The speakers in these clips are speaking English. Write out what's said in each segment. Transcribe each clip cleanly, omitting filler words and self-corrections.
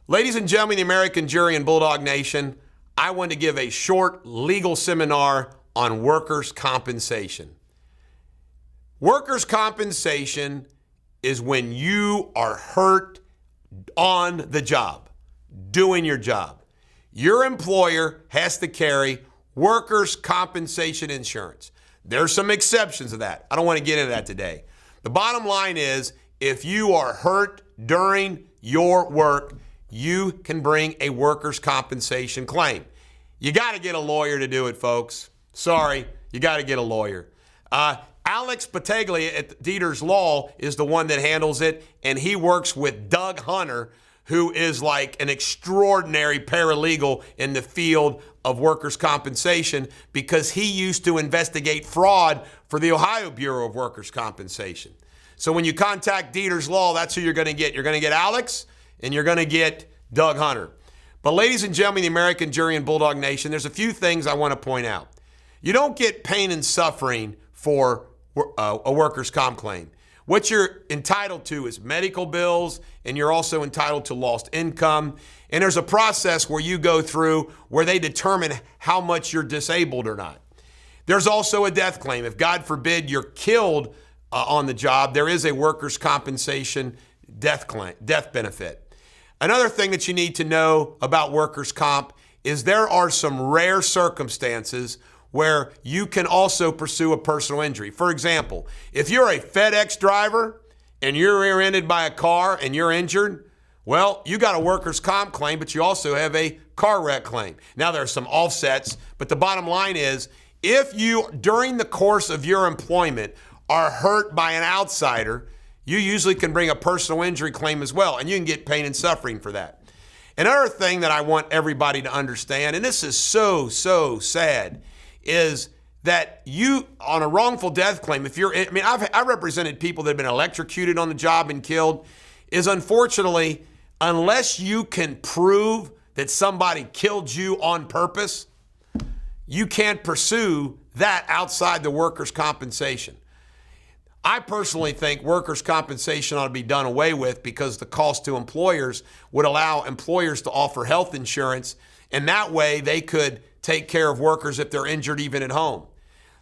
Ladies and gentlemen, the American jury and Bulldog Nation, I want to give a short legal seminar on workers' compensation. Workers' compensation is when you are hurt on the job, doing your job. Your employer has to carry workers' compensation insurance. There's some exceptions to that. I don't want to get into that today. The bottom line is, if you are hurt during your work, you can bring a workers' compensation claim. You got to get a lawyer to do it, folks. Sorry, you got to get a lawyer. Alex Pataglia at Deters Law is the one that handles it, and he works with Doug Hunter, who is like an extraordinary paralegal in the field of workers' compensation because he used to investigate fraud for the Ohio Bureau of Workers' Compensation. So when you contact Deters Law, that's who you're going to get. You're going to get Alex, and you're going to get Doug Hunter. But ladies and gentlemen, the American jury and Bulldog Nation, there's a few things I want to point out. You don't get pain and suffering for a workers' comp claim. What you're entitled to is medical bills, and you're also entitled to lost income. And there's a process where you go through where they determine how much you're disabled or not. There's also a death claim. If God forbid you're killed on the job, there is a workers' compensation death benefit. Another thing that you need to know about workers' comp is there are some rare circumstances where you can also pursue a personal injury. For example, if you're a FedEx driver and you're rear-ended by a car and you're injured, well, you got a workers' comp claim, but you also have a car wreck claim. Now, there are some offsets, but the bottom line is, if you, during the course of your employment, are hurt by an outsider, you usually can bring a personal injury claim as well, and you can get pain and suffering for that. Another thing that I want everybody to understand, and this is so sad, is that you, on a wrongful death claim, I represented people that have been electrocuted on the job and killed, is unfortunately, unless you can prove that somebody killed you on purpose, you can't pursue that outside the workers' compensation. I personally think workers' compensation ought to be done away with because the cost to employers would allow employers to offer health insurance, and that way they could take care of workers if they're injured even at home.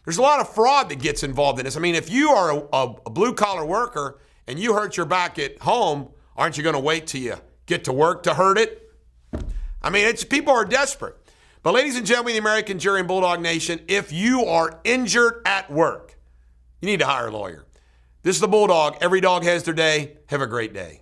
There's a lot of fraud that gets involved in this. I mean, if you are a blue-collar worker and you hurt your back at home, aren't you going to wait till you get to work to hurt it? I mean, people are desperate. But ladies and gentlemen, the American jury and Bulldog Nation, if you are injured at work, you need to hire a lawyer. This is the Bulldog. Every dog has their day. Have a great day.